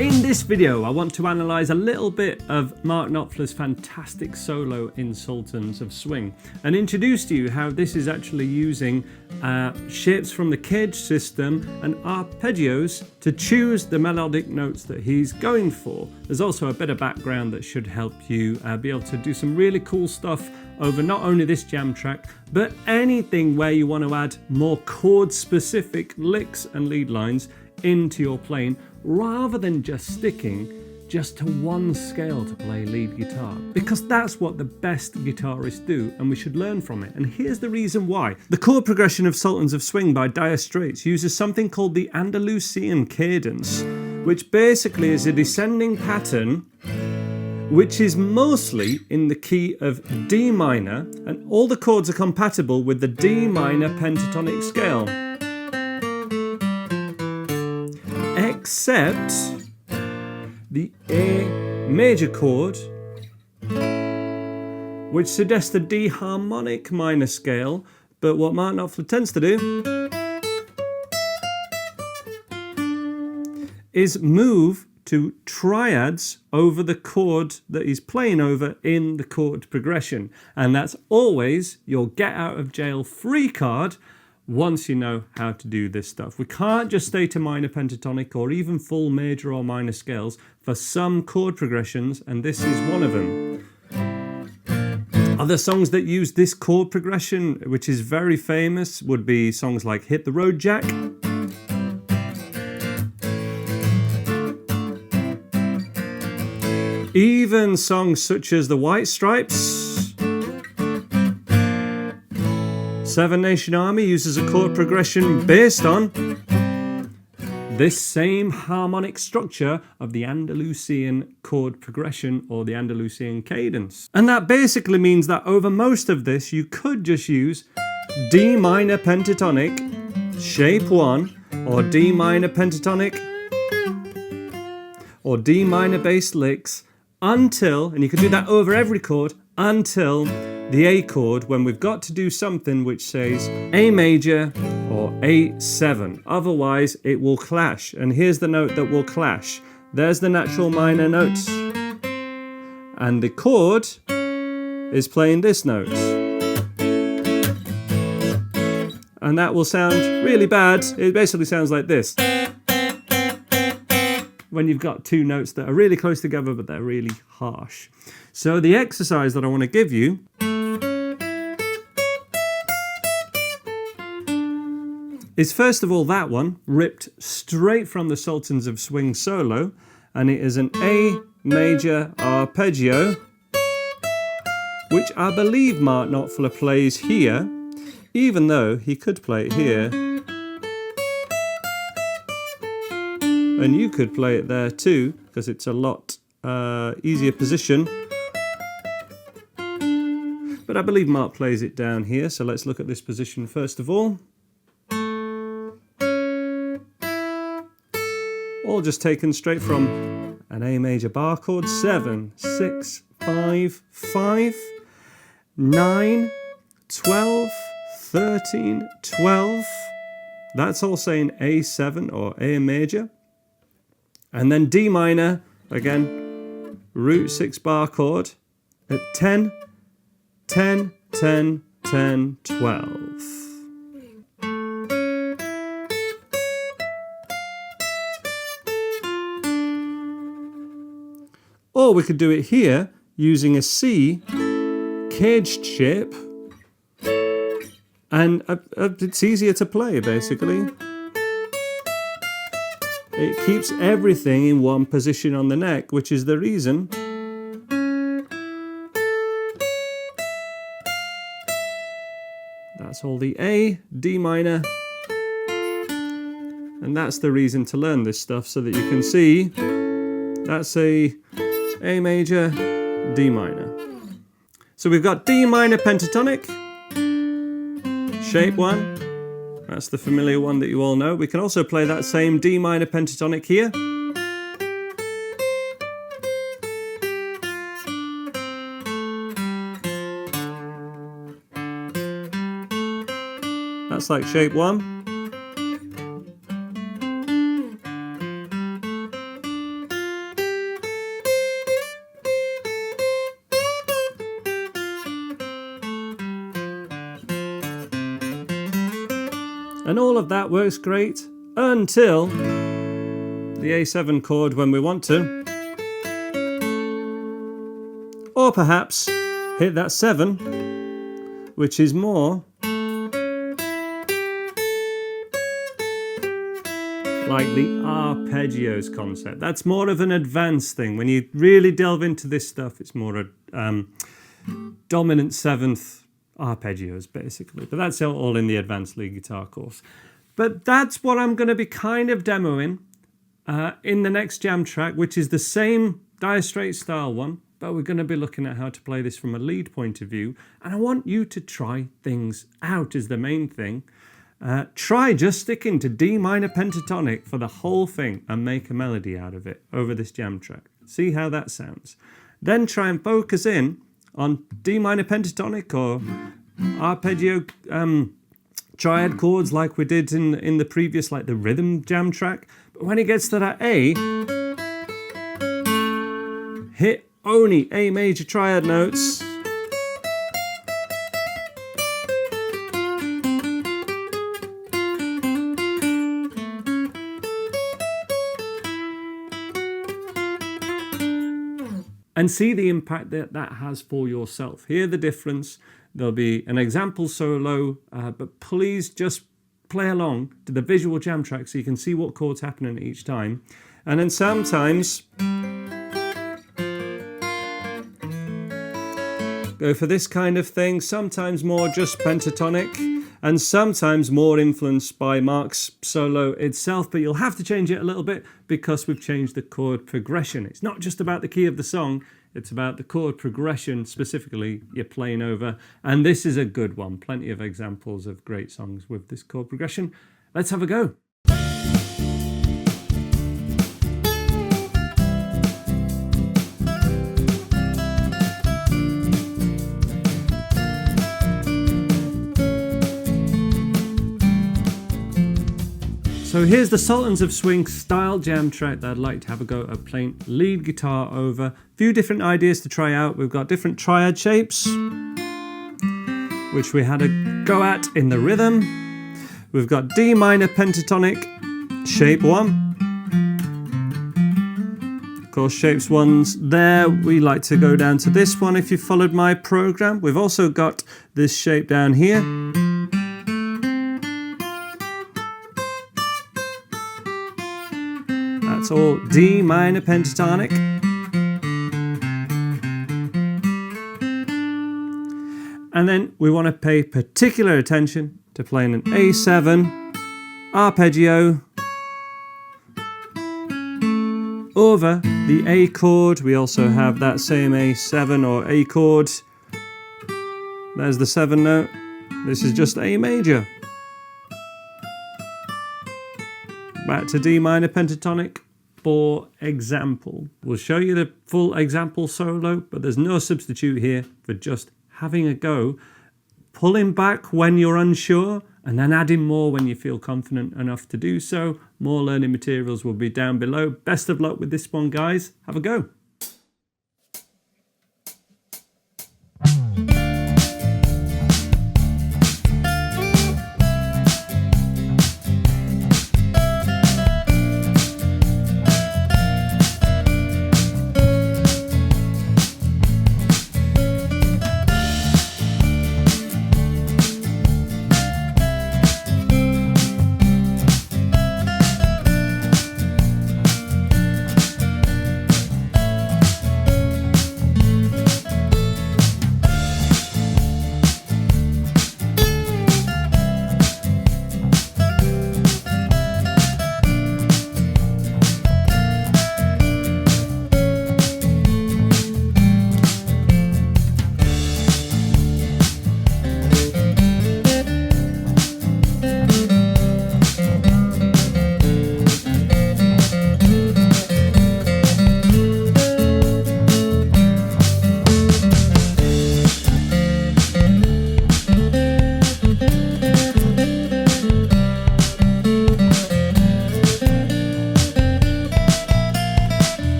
In this video, I want to analyse a little bit of Mark Knopfler's fantastic solo in Sultans of Swing and introduce to you how this is actually using shapes from the CAGED system and arpeggios to choose the melodic notes that he's going for. There's also a bit of background that should help you be able to do some really cool stuff over not only this jam track, but anything where you want to add more chord-specific licks and lead lines into your playing, rather than just sticking just to one scale to play lead guitar, because that's what the best guitarists do and we should learn from it. And here's the reason why. The chord progression of Sultans of Swing by Dire Straits uses something called the Andalusian cadence, which basically is a descending pattern which is mostly in the key of D minor, and all the chords are compatible with the D minor pentatonic scale, except the A major chord, which suggests the D harmonic minor scale, but what Mark Knopfler tends to do is move to triads over the chord that he's playing over in the chord progression. And that's always your get out of jail free card once you know how to do this stuff. We can't just stay to minor pentatonic or even full major or minor scales for some chord progressions, and this is one of them. Other songs that use this chord progression, which is very famous, would be songs like Hit the Road Jack, even songs such as The White Stripes. Seven Nation Army uses a chord progression based on this same harmonic structure of the Andalusian chord progression or the Andalusian cadence. And that basically means that over most of this you could just use D minor pentatonic, shape 1, or D minor pentatonic, or D minor bass licks, until, and you can do that over every chord, until the A chord, when we've got to do something which says A major or A7. Otherwise it will clash, and here's the note that will clash. There's the natural minor note, and the chord is playing this note, and that will sound really bad. It basically sounds like this, when you've got two notes that are really close together but they're really harsh. So the exercise that I want to give you is first of all that one, ripped straight from the Sultans of Swing solo, and it is an A major arpeggio, which I believe Mark Knopfler plays here, even though he could play it here. And you could play it there too, because it's a lot easier position. But I believe Mark plays it down here, so let's look at this position first of all. All just taken straight from an A major bar chord, 7, 6, 5, 5, 9, 12, 13, 12. That's all saying A7 or A major. And then D minor, again, root 6 bar chord at 10, 10, 10, 10, 12. Or we could do it here using a C caged shape, and it's easier to play basically. It keeps everything in one position on the neck, which is the reason that's all the A, D minor, and that's the reason to learn this stuff, so that you can see that's A major, D minor. So we've got D minor pentatonic, shape 1. That's the familiar one that you all know. We can also play that same D minor pentatonic here. That's like shape 1. And all of that works great until the A7 chord when we want to. Or perhaps hit that 7, which is more like the arpeggios concept. That's more of an advanced thing. When you really delve into this stuff, it's more a dominant 7th arpeggios, basically. But that's all in the advanced lead guitar course. But that's what I'm going to be kind of demoing in the next jam track, which is the same Dire Straits style one, but we're going to be looking at how to play this from a lead point of view. And I want you to try things out is the main thing. Try just sticking to D minor pentatonic for the whole thing and make a melody out of it over this jam track. See how that sounds. Then try and focus in on D minor pentatonic or arpeggio triad chords like we did in the previous, like the rhythm jam track. But when it gets to that A, hit only A major triad notes. And see the impact that that has for yourself. Hear the difference. There'll be an example solo, but please just play along to the visual jam track so you can see what chord's happening each time. And then sometimes go for this kind of thing, sometimes more just pentatonic, and sometimes more influenced by Mark's solo itself, but you'll have to change it a little bit because we've changed the chord progression. It's not just about the key of the song, it's about the chord progression specifically you're playing over, and this is a good one. Plenty of examples of great songs with this chord progression. Let's have a go. So here's the Sultans of Swing style jam track that I'd like to have a go at playing lead guitar over. A few different ideas to try out. We've got different triad shapes, which we had a go at in the rhythm. We've got D minor pentatonic shape 1. Of course, shapes 1's there. We like to go down to this one if you followed my program. We've also got this shape down here. That's all D minor pentatonic. And then we want to pay particular attention to playing an A7 arpeggio over the A chord. We also have that same A7 or A chord. There's the 7 note. This is just A major. Back to D minor pentatonic. For example, we'll show you the full example solo, but there's no substitute here for just having a go, pulling back when you're unsure, and then adding more when you feel confident enough to do so. More learning materials will be down below. Best of luck with this one, guys. Have a go.